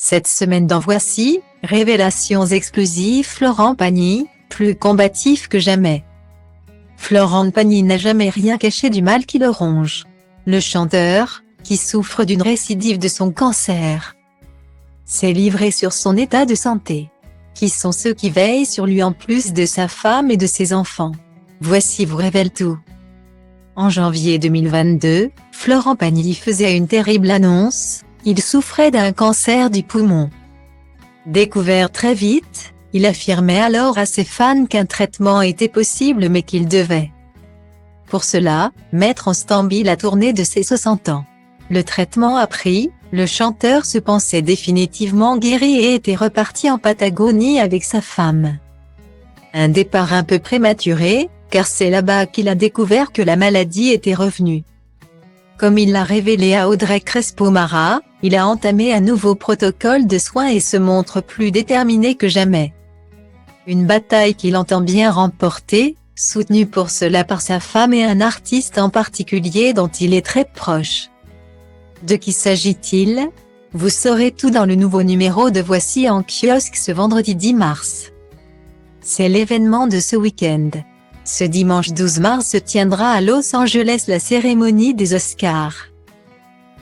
Cette semaine dans Voici, révélations exclusives Florent Pagny, plus combatif que jamais. Florent Pagny n'a jamais rien caché du mal qui le ronge. Le chanteur, qui souffre d'une récidive de son cancer, s'est livré sur son état de santé. Qui sont ceux qui veillent sur lui en plus de sa femme et de ses enfants? Voici vous révèle tout. En janvier 2022, Florent Pagny faisait une terrible annonce, il souffrait d'un cancer du poumon. Découvert très vite, il affirmait alors à ses fans qu'un traitement était possible mais qu'il devait, pour cela, mettre en stand-by la tournée de ses 60 ans. Le traitement a pris, le chanteur se pensait définitivement guéri et était reparti en Patagonie avec sa femme. Un départ un peu prématuré, car c'est là-bas qu'il a découvert que la maladie était revenue. Comme il l'a révélé à Audrey Crespo-Mara, il a entamé un nouveau protocole de soins et se montre plus déterminé que jamais. Une bataille qu'il entend bien remporter, soutenu pour cela par sa femme et un artiste en particulier dont il est très proche. De qui s'agit-il? Vous saurez tout dans le nouveau numéro de Voici en kiosque ce vendredi 10 mars. C'est l'événement de ce week-end. Ce dimanche 12 mars se tiendra à Los Angeles la cérémonie des Oscars.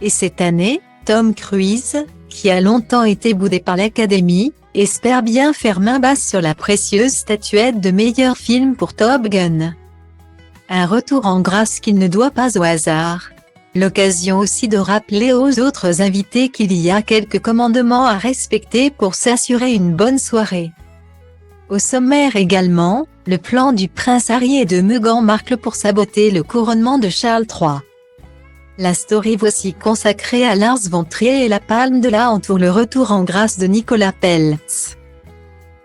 Et cette année, Tom Cruise, qui a longtemps été boudé par l'Académie, espère bien faire main basse sur la précieuse statuette de meilleur film pour Top Gun. Un retour en grâce qu'il ne doit pas au hasard. L'occasion aussi de rappeler aux autres invités qu'il y a quelques commandements à respecter pour s'assurer une bonne soirée. Au sommaire également, le plan du prince Harry et de Meghan Markle pour saboter le couronnement de Charles III. La story Voici consacrée à Lars von Trier et la Palme de la entoure le retour en grâce de Nicolas Peltz.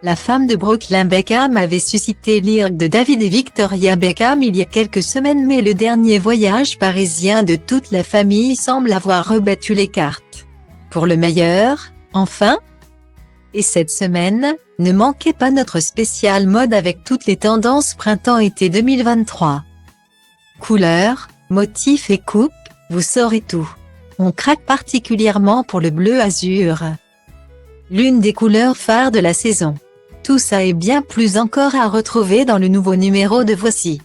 La femme de Brooklyn Beckham avait suscité l'ire de David et Victoria Beckham il y a quelques semaines, mais le dernier voyage parisien de toute la famille semble avoir rebattu les cartes. Pour le meilleur, enfin. Et cette semaine, ne manquez pas notre spécial mode avec toutes les tendances printemps-été 2023. Couleurs, motifs et coupes, vous saurez tout. On craque particulièrement pour le bleu azur, l'une des couleurs phares de la saison. Tout ça et bien plus encore à retrouver dans le nouveau numéro de Voici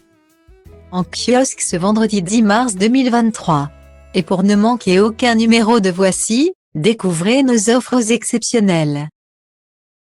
en kiosque ce vendredi 10 mars 2023. Et pour ne manquer aucun numéro de Voici, découvrez nos offres exceptionnelles.